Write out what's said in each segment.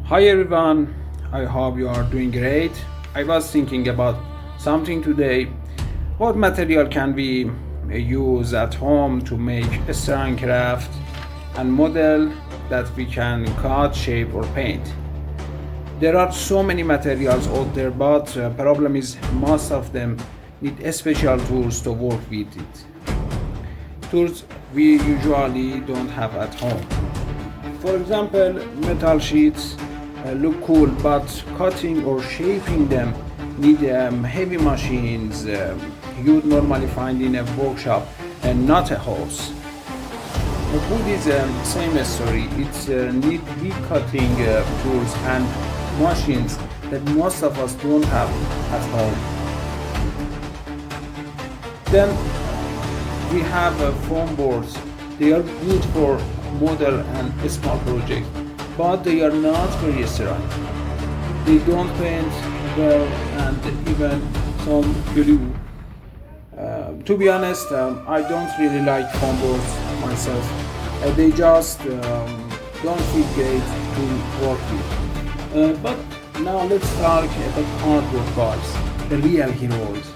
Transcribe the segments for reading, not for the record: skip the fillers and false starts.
Hi everyone, I hope you are doing great. I was thinking about something today. What material can we use at home to make a strong craft and model that we can cut, shape or paint? There are so many materials out there, but problem is most of them need special tools to work with it. Tools we usually don't have at home. For example, metal sheets look cool, but cutting or shaping them need heavy machines you'd normally find in a workshop and not a house. Wood is the same story. It's need big cutting tools and machines that most of us don't have at home. Then we have foam boards. They are good for model and small projects, but they are not very strong. They don't paint well and even some glue. To be honest, I don't really like foam boards myself. They just don't feel great to work with. But now let's talk about cardboard boards, the real heroes.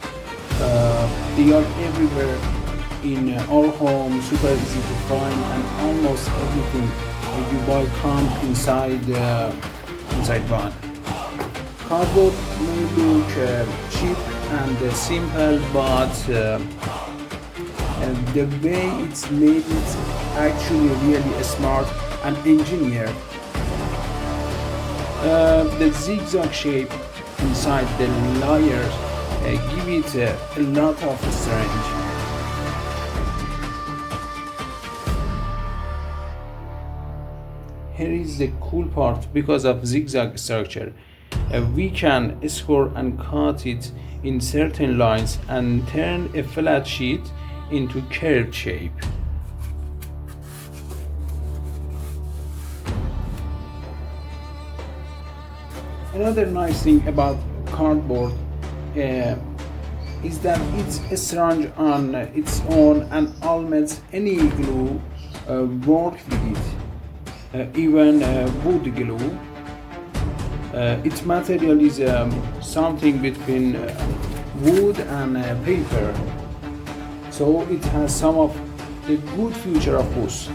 They are everywhere in our home, super easy to find, and almost everything you buy comes inside one. Cardboard may look cheap and simple, but the way it's made is actually really smart and engineered. The zigzag shape inside the layers give it a lot of strength. Here is the cool part. Because of zigzag structure, we can score and cut it in certain lines and turn a flat sheet into curved shape. Another nice thing about cardboard is that it's strong on its own and almost any glue works with it. Even wood glue. Its material is something between wood and paper, so it has some of the good feature of both.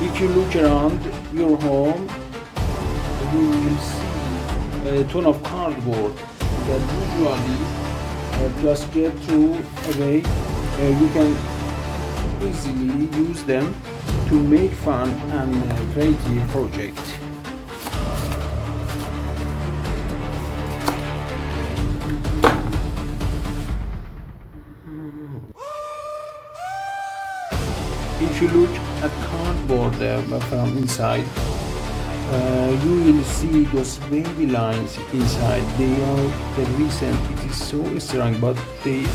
If you look around your home, you will see a ton of cardboard that usually just get thrown away. You can easily use them to make fun and creative projects. If you look at cardboard from inside, you will see those wavy lines inside. They are the reason it is so strong, but they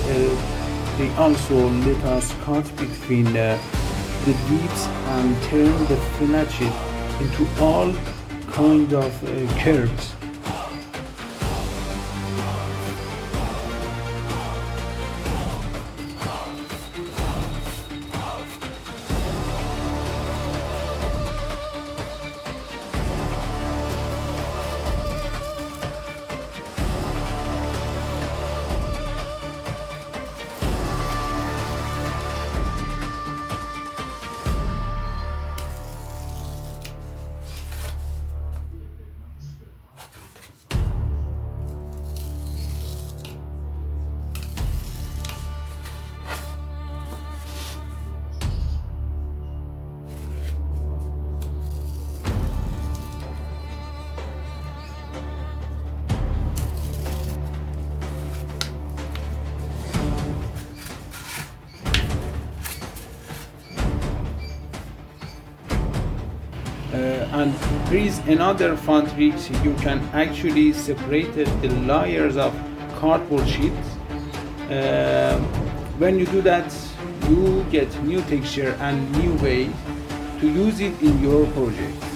also let us cut between the dips and turn the flat sheet into all kind of curves. And there is another fun trick. You can actually separate the layers of cardboard sheets. When you do that, you get new texture and new way to use it in your project.